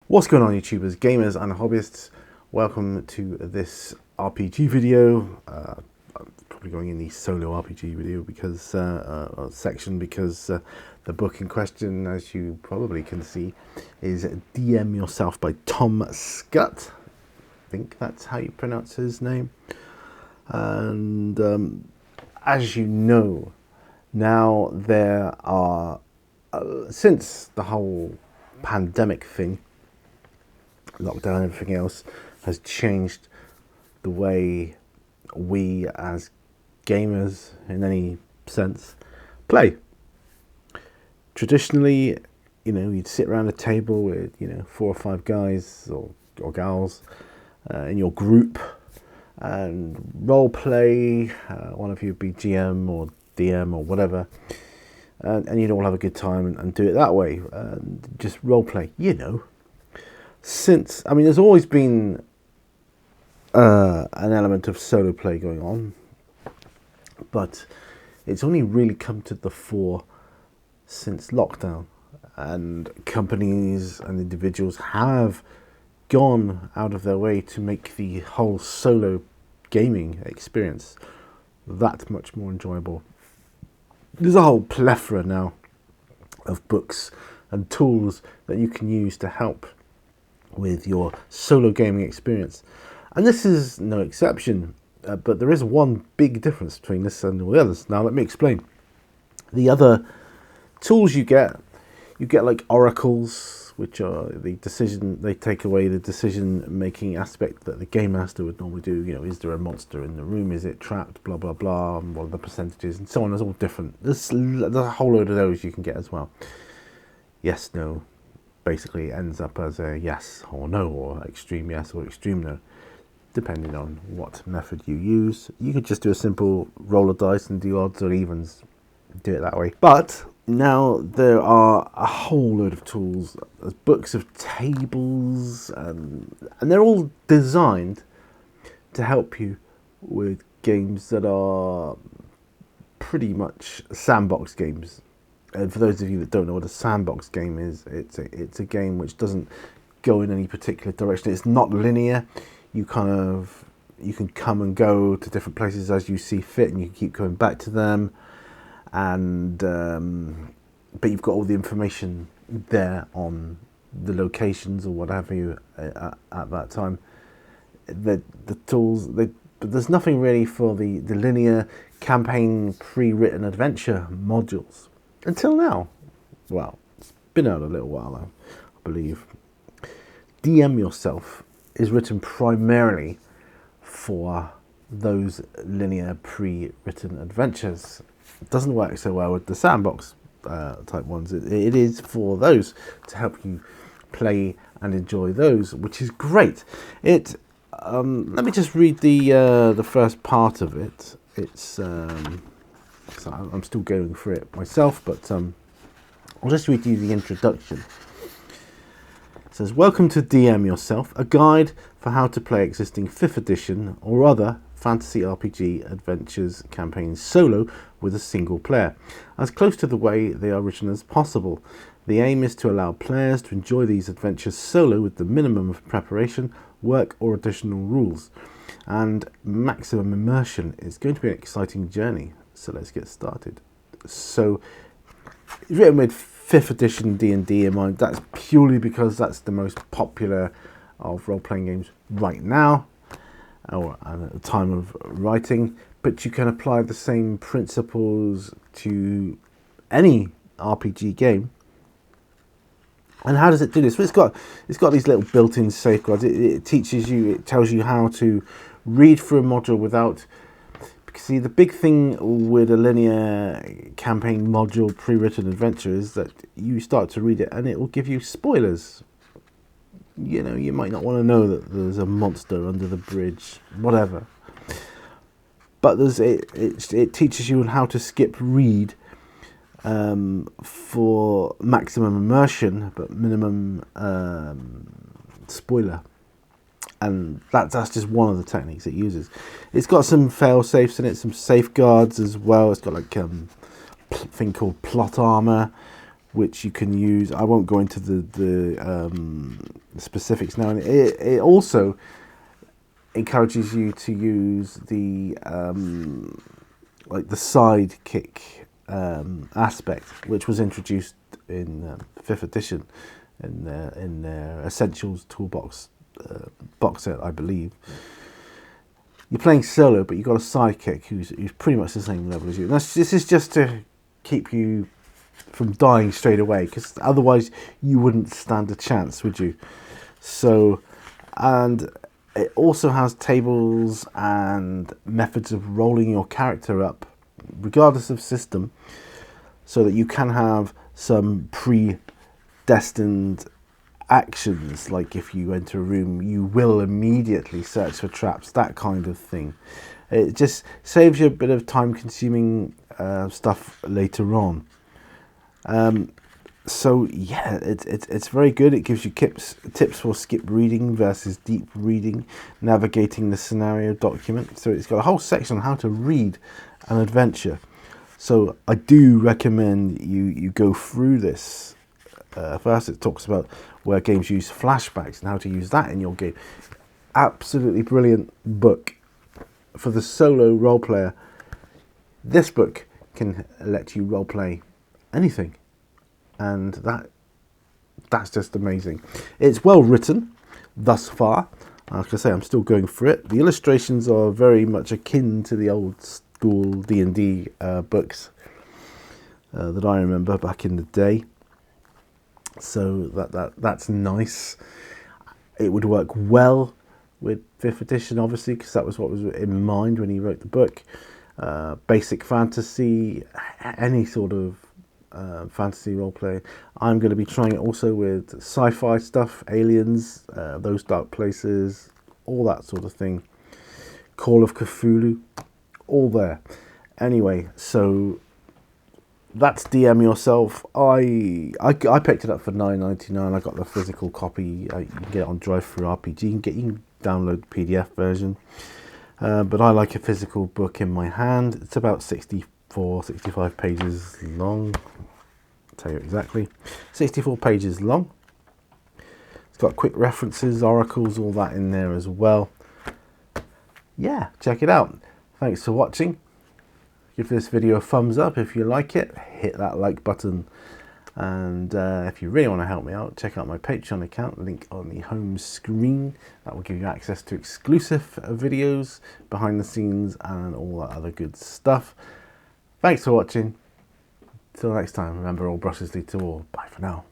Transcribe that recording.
What's going on, YouTubers, gamers and hobbyists? Welcome to this RPG video. I'm probably going in the solo RPG video because section because the book in question, as you probably can see, is DM Yourself by Tom Scott. I think that's how you pronounce his name. And as you know, now there are since the whole pandemic thing, lockdown and everything else has changed the way we as gamers in any sense play. Traditionally, you'd sit around a table with 4 or 5 guys or gals in your group and role play. One of you would be GM or DM or whatever, and you'd all have a good time and do it that way, just role play. There's always been an element of solo play going on, but it's only really come to the fore since lockdown, and companies and individuals have gone out of their way to make the whole solo gaming experience that much more enjoyable. There's a whole plethora now of books and tools that you can use to help with your solo gaming experience, and this is no exception, but there is one big difference between this and all the others. Now let me explain. The other tools you get like oracles, which are they take away the decision making aspect that the game master would normally do. Is there a monster in the room, is it trapped, blah blah blah, and what are the percentages and so on. There's all different. There's a whole load of those you can get as well. Yes, no, basically ends up as a yes or no, or extreme yes or extreme no, depending on what method you use. You could just do a simple roll of dice and do odds or evens, do it that way. But now there are a whole load of tools. There's books of tables, and they're all designed to help you with games that are pretty much sandbox games. And for those of you that don't know what a sandbox game is, it's a game which doesn't go in any particular direction. It's not linear. You can come and go to different places as you see fit, and you can keep going back to them. And but you've got all the information there on the locations or what have you at that time. The tools, but there's nothing really for the linear campaign pre-written adventure modules. Until now. Well, it's been out a little while now, I believe. DM Yourself is written primarily for those linear pre-written adventures. It doesn't work so well with the sandbox type ones. It is for those, to help you play and enjoy those, which is great. Let me just read the first part of it. It's so I'm still going for it myself, but I'll just read you the introduction. It says, "Welcome to DM Yourself, a guide for how to play existing 5th edition or other fantasy RPG adventures campaigns solo with a single player, as close to the way they are written as possible. The aim is to allow players to enjoy these adventures solo with the minimum of preparation, work or additional rules, and maximum immersion. It's going to be an exciting journey. So let's get started." So it's written with 5th edition D&D in mind. That's purely because that's the most popular of role-playing games right now, or at the time of writing. But you can apply the same principles to any RPG game. And how does it do this? Well, it's got these little built-in safeguards. It teaches you, it tells you how to read through a module without. See, the big thing with a linear campaign module pre-written adventure is that you start to read it and it will give you spoilers. You might not want to know that there's a monster under the bridge, whatever. But it teaches you how to skip read for maximum immersion, but minimum spoiler. And that's just one of the techniques it uses. It's got some fail safes in it, some safeguards as well. It's got like thing called plot armor, which you can use. I won't go into the specifics now. And it also encourages you to use the like the sidekick aspect, which was introduced in 5th edition in their Essentials Toolbox box set, I believe. You're playing solo, but you've got a sidekick who's pretty much the same level as you. This is just to keep you from dying straight away, because otherwise you wouldn't stand a chance, would you? So, and it also has tables and methods of rolling your character up, regardless of system, so that you can have some predestined actions, like if you enter a room you will immediately search for traps, that kind of thing. It just saves you a bit of time consuming stuff later on. So yeah, it's very good. It gives you tips for skip reading versus deep reading, navigating the scenario document. So it's got a whole section on how to read an adventure. So I do recommend you go through this. First, it talks about where games use flashbacks and how to use that in your game. Absolutely brilliant book for the solo role player. This book can let you role play anything, and that's just amazing. It's well written thus far. Like I say, I'm still going through it. The illustrations are very much akin to the old school D&D books that I remember back in the day. So that's nice. It would work well with 5th edition, obviously, because that was what was in mind when he wrote the book. Basic fantasy, any sort of fantasy roleplay. I'm going to be trying it also with sci-fi stuff, aliens, those dark places, all that sort of thing. Call of Cthulhu, all there. Anyway, so that's DM Yourself. I picked it up for $9.99. I got the physical copy. You can get it on Drive-Thru-RPG. You can download the PDF version. But I like a physical book in my hand. It's about 65 pages long. I'll tell you exactly. 64 pages long. It's got quick references, oracles, all that in there as well. Yeah, check it out. Thanks for watching. Give this video a thumbs up if you like it. Hit that like button. And if you really want to help me out, check out my Patreon account, link on the home screen. That will give you access to exclusive videos, behind the scenes, and all that other good stuff. Thanks for watching. Till next time, remember, all brushes lead to all. Bye for now.